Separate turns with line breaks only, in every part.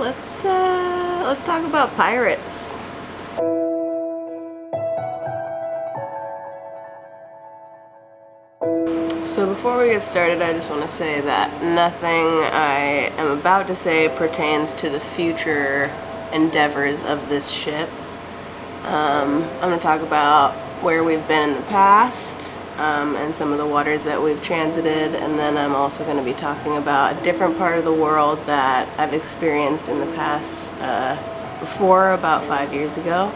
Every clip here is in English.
let's talk about pirates. So before we get started, I just want to say that nothing I am about to say pertains to the future endeavors of this ship. I'm going to talk about where we've been in the past, and some of the waters that we've transited, and then I'm also going to be talking about a different part of the world that I've experienced in the past, before, about 5 years ago,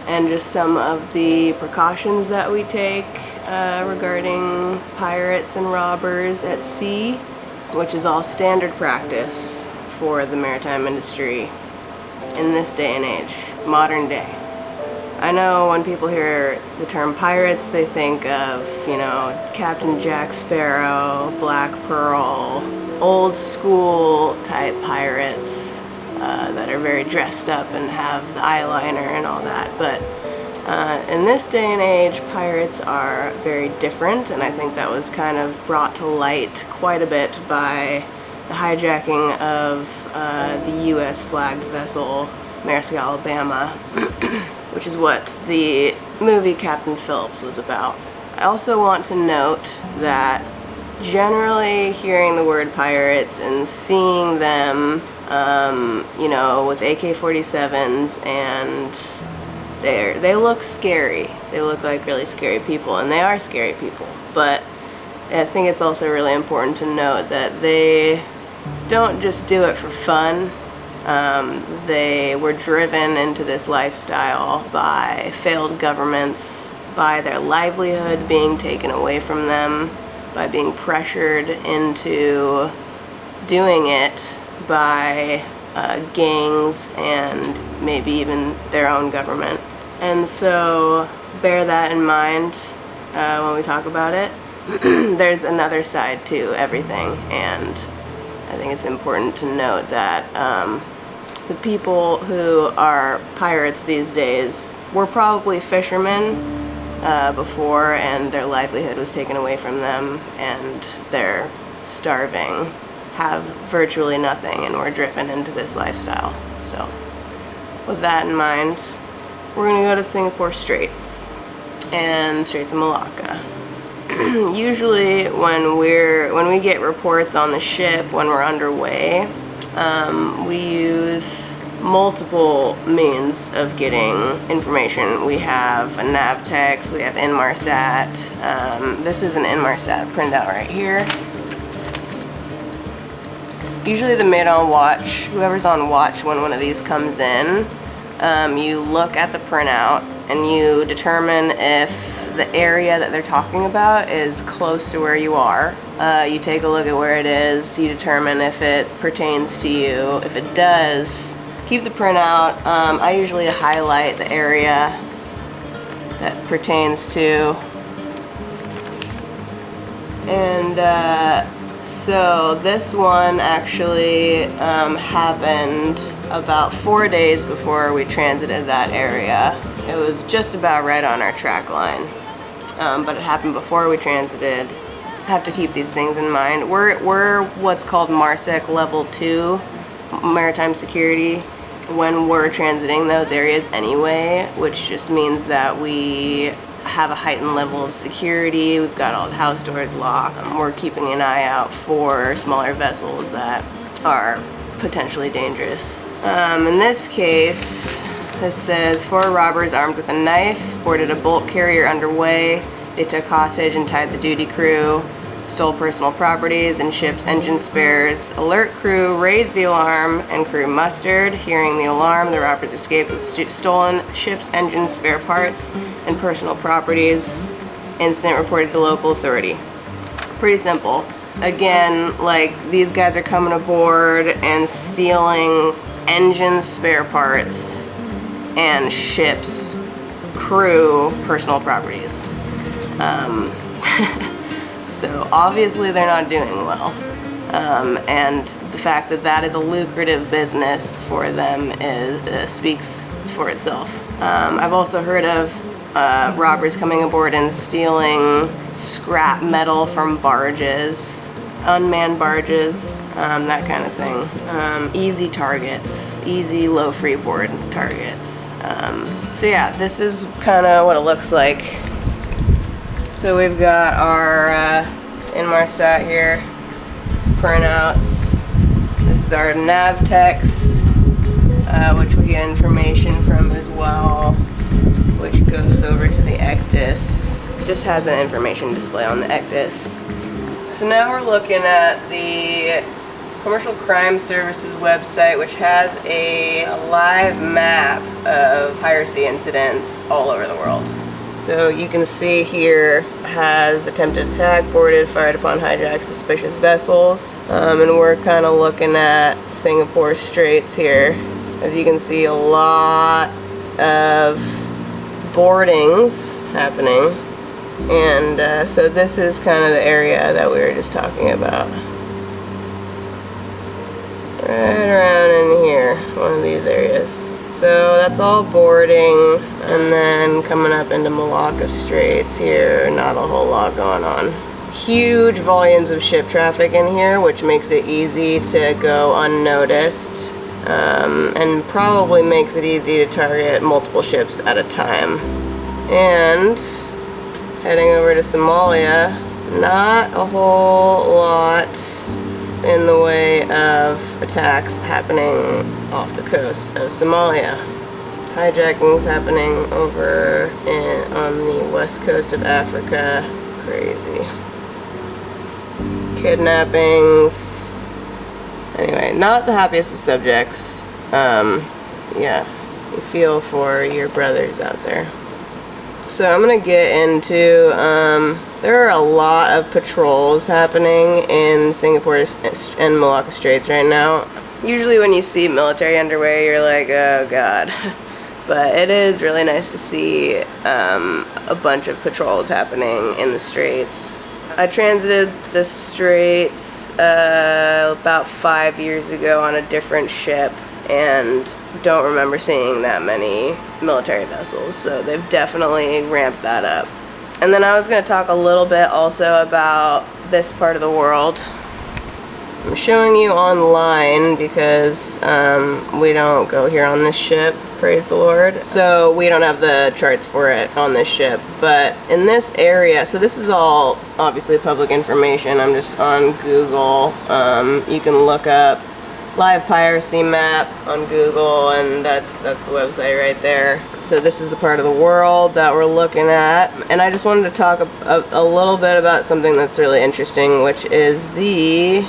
and just some of the precautions that we take regarding pirates and robbers at sea, which is all standard practice for the maritime industry in this day and age, modern day. I know when people hear the term pirates, they think of, you know, Captain Jack Sparrow, Black Pearl, old school type pirates that are very dressed up and have the eyeliner and all that. But in this day and age, pirates are very different, and I think that was kind of brought to light quite a bit by the hijacking of the U.S. flagged vessel Mercy, Alabama, which is what the movie Captain Phillips was about. I also want to note that generally hearing the word pirates and seeing them, you know, with AK-47s, and they look scary. They look like really scary people, and they are scary people. But I think it's also really important to note that they don't just do it for fun. They were driven into this lifestyle by failed governments, by their livelihood being taken away from them, by being pressured into doing it by gangs and maybe even their own government. And so bear that in mind when we talk about it. There's another side to everything, and I think it's important to note that the people who are pirates these days were probably fishermen before, and their livelihood was taken away from them, and they're starving, have virtually nothing, and were driven into this lifestyle. So with that in mind, we're going to go to Singapore Straits and Straits of Malacca. Usually when we get reports on the ship when we're underway, we use multiple means of getting information. We have a Navtex, we have Inmarsat. This is an Inmarsat printout right here. Usually the mate on watch, whoever's on watch when one of these comes in, you look at the printout and you determine if the area that they're talking about is close to where you are. You take a look at where it is, you determine if it pertains to you. If it does, keep the printout. I usually highlight the area that pertains to. And so this one actually happened about 4 days before we transited that area. It was just about right on our track line. But it happened before we transited. Have to keep these things in mind. We're what's called MARSEC Level 2, Maritime Security, when we're transiting those areas anyway, which just means that we have a heightened level of security. We've got all the house doors locked. We're keeping an eye out for smaller vessels that are potentially dangerous. In this case, this says 4 robbers armed with a knife boarded a bulk carrier underway. They took hostage and tied the duty crew, stole personal properties and ship's engine spares. Alert crew raised the alarm and crew mustered. Hearing the alarm, the robbers escaped with stolen ship's engine spare parts and personal properties. Incident reported to local authority. Pretty simple. Again, like, these guys are coming aboard and stealing engine spare parts and ship's crew personal properties. So obviously they're not doing well. And the fact that that is a lucrative business for them speaks for itself. I've also heard of robbers coming aboard and stealing scrap metal from barges. unmanned barges, that kind of thing. Easy targets, easy low freeboard targets. So yeah, this is kind of what it looks like. So we've got our Inmarsat here, printouts. This is our nav text, which we get information from as well, which goes over to the ECDIS. It just has an information display on the ECDIS. So now we're looking at the Commercial Crime Services website, which has a live map of piracy incidents all over the world. So you can see here has attempted attack, boarded, fired upon, hijacked suspicious vessels. And we're kind of looking at Singapore Straits here. As you can see, a lot of boardings happening. And so this is kind of the area that we were just talking about. Right around in here, one of these areas. So that's all boarding, and then coming up into Malacca Straits here, not a whole lot going on. Huge volumes of ship traffic in here, which makes it easy to go unnoticed, and probably makes it easy to target multiple ships at a time. And heading over to Somalia, not a whole lot in the way of attacks happening off the coast of Somalia. Hijackings happening over on the west coast of Africa. Crazy. Kidnappings. Anyway, not the happiest of subjects. Yeah, you feel for your brothers out there. So I'm gonna get into, there are a lot of patrols happening in Singapore and Malacca Straits right now. Usually when you see military underway, you're like, oh god. But it is really nice to see a bunch of patrols happening in the Straits. I transited the Straits about 5 years ago on a different ship, and don't remember seeing that many military vessels, so they've definitely ramped that up. And then I was going to talk a little bit also about this part of the world. I'm showing you online because we don't go here on this ship, praise the Lord. So we don't have the charts for it on this ship. But in this area, so this is all obviously public information. I'm just on Google. You can look up live piracy map on Google, and that's the website right there. So this is the part of the world that we're looking at, and I just wanted to talk a little bit about something that's really interesting, which is the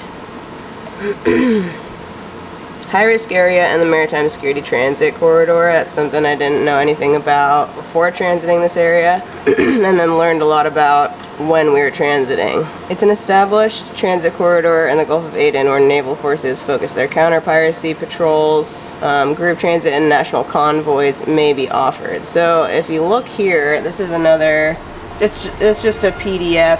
high-risk area and the Maritime Security Transit Corridor. That's something I didn't know anything about before transiting this area, and then learned a lot about when we were transiting. It's an established transit corridor in the Gulf of Aden where naval forces focus their counter-piracy patrols. Group transit and national convoys may be offered. So if you look here, this is another, it's just a PDF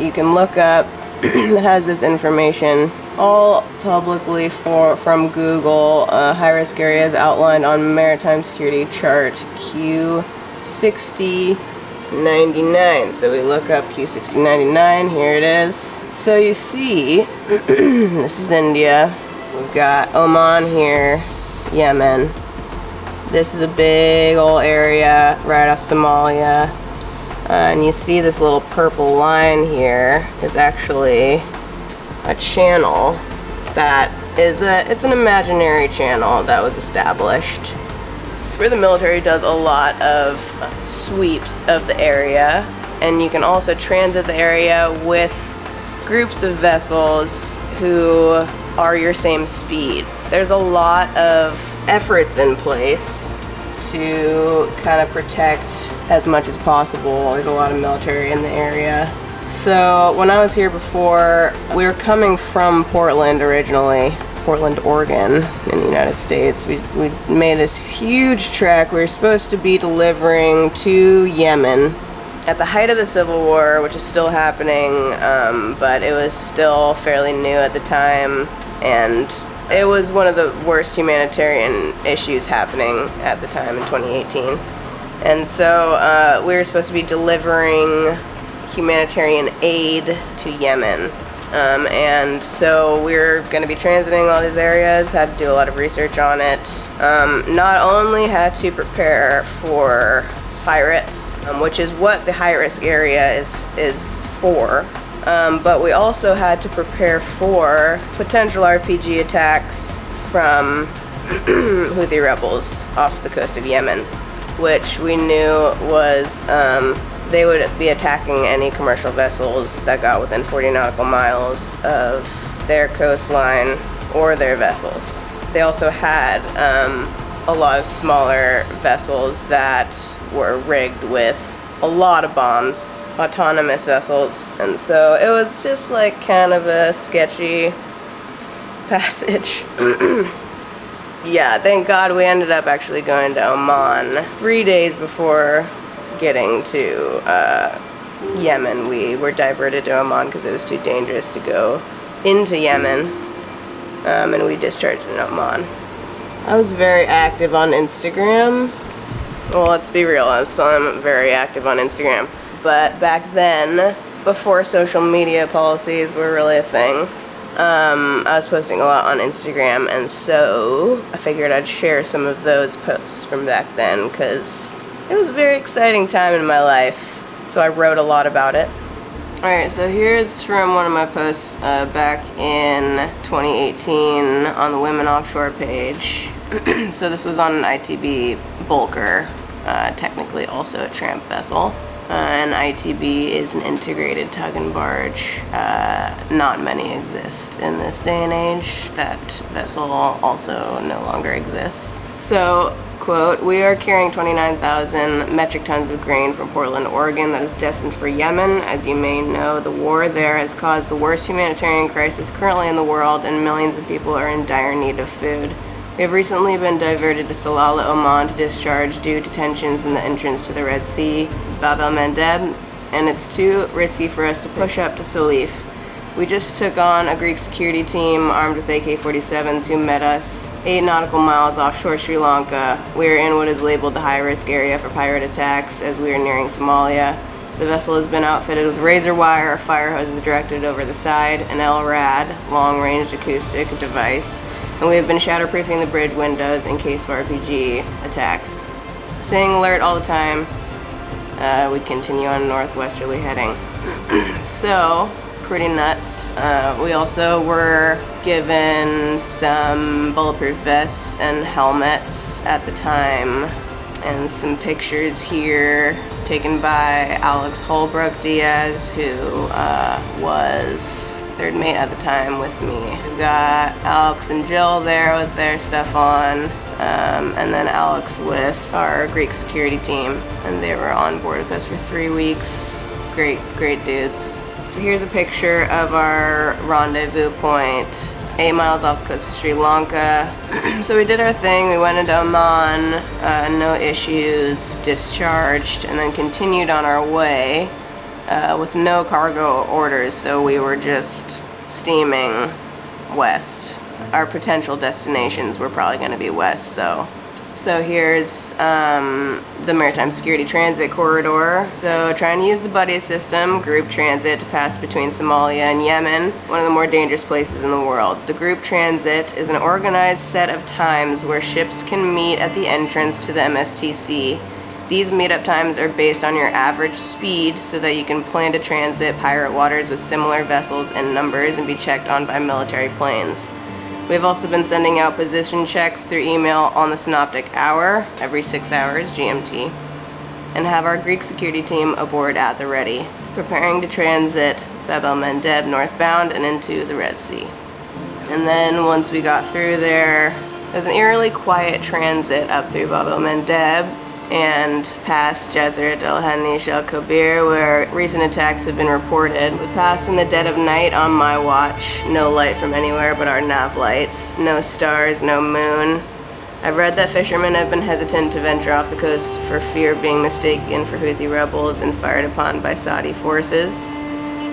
you can look up that has this information all publicly from Google. High-risk areas outlined on Maritime Security Chart Q6099. So we look up Q6099, here it is. So you see, this is India. We've got Oman here, Yemen. This is a big old area right off Somalia. And you see this little purple line here is actually a channel that is it's an imaginary channel that was established. It's where the military does a lot of sweeps of the area, and you can also transit the area with groups of vessels who are your same speed. There's a lot of efforts in place to kind of protect as much as possible. There's a lot of military in the area. So when I was here before, we were coming from Portland originally, Portland, Oregon, in the United States. We made this huge trek. We were supposed to be delivering to Yemen at the height of the Civil War, which is still happening, but it was still fairly new at the time, and it was one of the worst humanitarian issues happening at the time in 2018. And so we were supposed to be delivering humanitarian aid to Yemen. And so we're going to be transiting all these areas, had to do a lot of research on it. Not only had to prepare for pirates, which is what the high-risk area is for, but we also had to prepare for potential RPG attacks from Houthi rebels off the coast of Yemen, which we knew was they would be attacking any commercial vessels that got within 40 nautical miles of their coastline or their vessels. They also had a lot of smaller vessels that were rigged with a lot of bombs, autonomous vessels, and so it was just like kind of a sketchy passage. Yeah, thank God we ended up actually going to Oman 3 days before getting to Yemen. We were diverted to Oman because it was too dangerous to go into Yemen, and we discharged in Oman. I was very active on Instagram. Well, let's be real, I still am very active on Instagram. But back then, before social media policies were really a thing, I was posting a lot on Instagram, and so I figured I'd share some of those posts from back then because it was a very exciting time in my life, so I wrote a lot about it. Alright, so here's from one of my posts back in 2018 on the Women Offshore page. So this was on an ITB bulker, technically also a tramp vessel. An ITB is an integrated tug and barge. Not many exist in this day and age. That vessel also no longer exists. So, quote, "We are carrying 29,000 metric tons of grain from Portland, Oregon that is destined for Yemen. As you may know, the war there has caused the worst humanitarian crisis currently in the world, and millions of people are in dire need of food. We have recently been diverted to Salalah, Oman to discharge due to tensions in the entrance to the Red Sea, Bab el-Mandeb, and it's too risky for us to push up to Salif. We just took on a Greek security team armed with AK-47s who met us 8 nautical miles offshore Sri Lanka. We are in what is labeled the high-risk area for pirate attacks as we are nearing Somalia. The vessel has been outfitted with razor wire, fire hoses directed over the side, an LRAD, long-range acoustic device, and we have been shatterproofing the bridge windows in case of RPG attacks. Staying alert all the time, we continue on northwesterly heading." So, pretty nuts. We also were given some bulletproof vests and helmets at the time, and some pictures here taken by Alex Holbrook Diaz, who was third mate at the time with me. We've got Alex and Jill there with their stuff on, and then Alex with our Greek security team, and they were on board with us for 3 weeks. Great dudes. So here's a picture of our rendezvous point, 8 miles off the coast of Sri Lanka. So we did our thing, we went into Oman, no issues, discharged, and then continued on our way with no cargo orders, so we were just steaming west. Our potential destinations were probably going to be west, so here's the Maritime Security Transit Corridor. So trying to use the buddy system, group transit, to pass between Somalia and Yemen, one of the more dangerous places in the world. The group transit is an organized set of times where ships can meet at the entrance to the MSTC. These meetup times are based on your average speed so that you can plan to transit pirate waters with similar vessels and numbers and be checked on by military planes. We've also been sending out position checks through email on the synoptic hour, every 6 hours GMT, and have our Greek security team aboard at the ready, preparing to transit Bab el-Mandeb northbound and into the Red Sea. And then once we got through there, it was an eerily quiet transit up through Bab el-Mandeb and past Jazeret el-Hanish el-Kabir, where recent attacks have been reported. We passed in the dead of night on my watch, no light from anywhere but our nav lights, no stars, no moon. I've read that fishermen have been hesitant to venture off the coast for fear of being mistaken for Houthi rebels and fired upon by Saudi forces.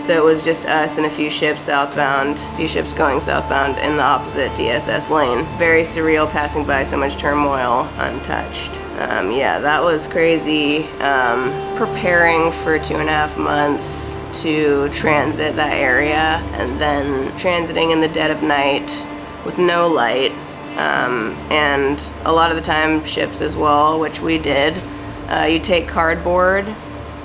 So it was just us and a few ships southbound, a few ships going southbound in the opposite TSS lane. Very surreal passing by so much turmoil untouched. Yeah, that was crazy. Preparing for 2.5 months to transit that area and then transiting in the dead of night with no light. And a lot of the time ships as well, which we did. You take cardboard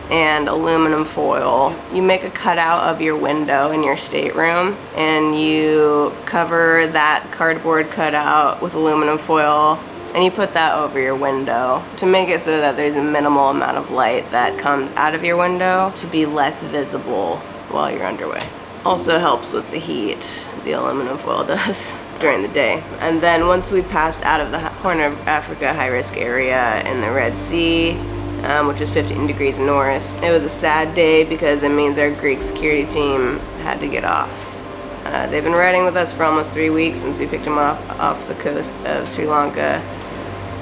and aluminum foil. You make a cutout of your window in your stateroom and you cover that cardboard cutout with aluminum foil and you put that over your window to make it so that there's a minimal amount of light that comes out of your window to be less visible while you're underway. Also helps with the heat, the aluminum foil does, during the day. And then once we passed out of the Horn of Africa high-risk area in the Red Sea, which is 15 degrees north, it was a sad day because it means our Greek security team had to get off. They've been riding with us for almost 3 weeks since we picked them up off the coast of Sri Lanka,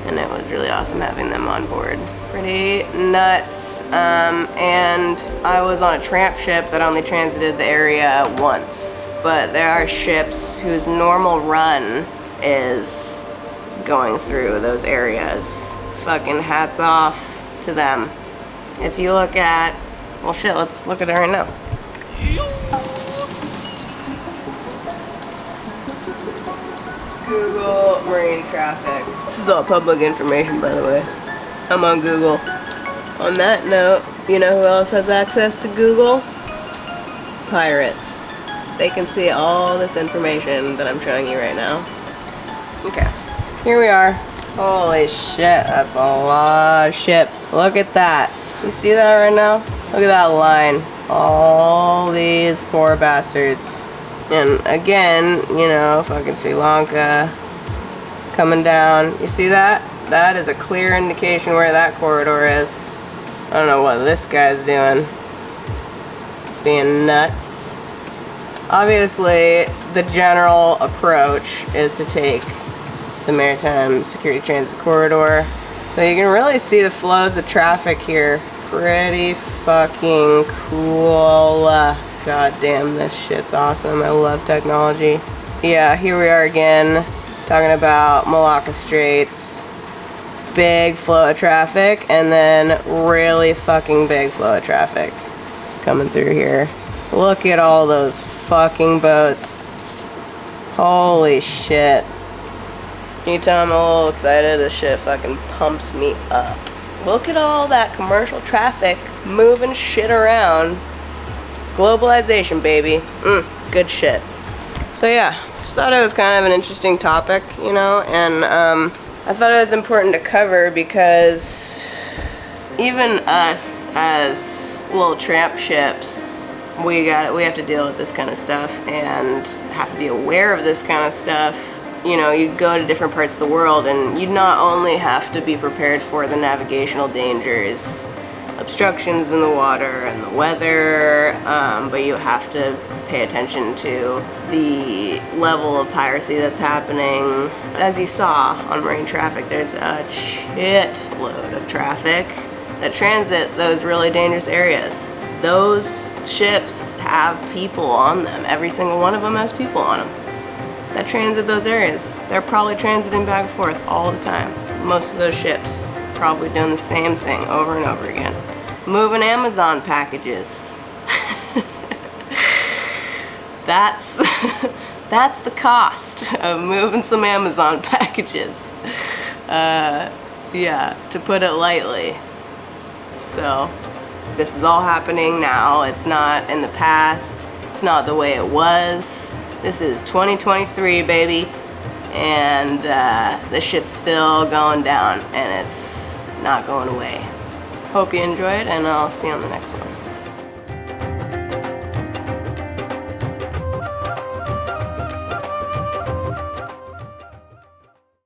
and it was really awesome having them on board. Pretty nuts. And I was on a tramp ship that only transited the area once, but there are ships whose normal run is going through those areas. Fucking hats off to them. If you look at, well shit, let's look at it right now. Google marine traffic. This is all public information, by the way. I'm on Google. On that note, you know who else has access to Google? Pirates. They can see all this information that I'm showing you right now. Okay, here we are. Holy shit, that's a lot of ships. Look at that. You see that right now? Look at that line. All these poor bastards. And again, you know, fucking Sri Lanka coming down. You see that? That is a clear indication where that corridor is. I don't know what this guy's doing. Being nuts. Obviously, the general approach is to take the Maritime Security Transit Corridor. So you can really see the flows of traffic here. Pretty fucking cool. God damn, this shit's awesome. I love technology. Yeah, here we are again, talking about Malacca Straits. Big flow of traffic, and then really fucking big flow of traffic coming through here. Look at all those fucking boats. Holy shit. You tell I'm a little excited, this shit fucking pumps me up. Look at all that commercial traffic moving shit around. Globalization, baby. Good shit. So yeah, just thought it was kind of an interesting topic, you know, and I thought it was important to cover because even us as little tramp ships, we have to deal with this kind of stuff and have to be aware of this kind of stuff. You know, you go to different parts of the world and you not only have to be prepared for the navigational dangers, obstructions in the water and the weather, but you have to pay attention to the level of piracy that's happening. As you saw on marine traffic, there's a shitload of traffic that transit those really dangerous areas. Those ships have people on them. Every single one of them has people on them that transit those areas. They're probably transiting back and forth all the time. Most of those ships probably doing the same thing over and over again. Moving Amazon packages. That's the cost of moving some Amazon packages. Yeah, to put it lightly. So, this is all happening now. It's not in the past. It's not the way it was. This is 2023, baby. And this shit's still going down and it's not going away. Hope you enjoyed, and I'll see you on the next one.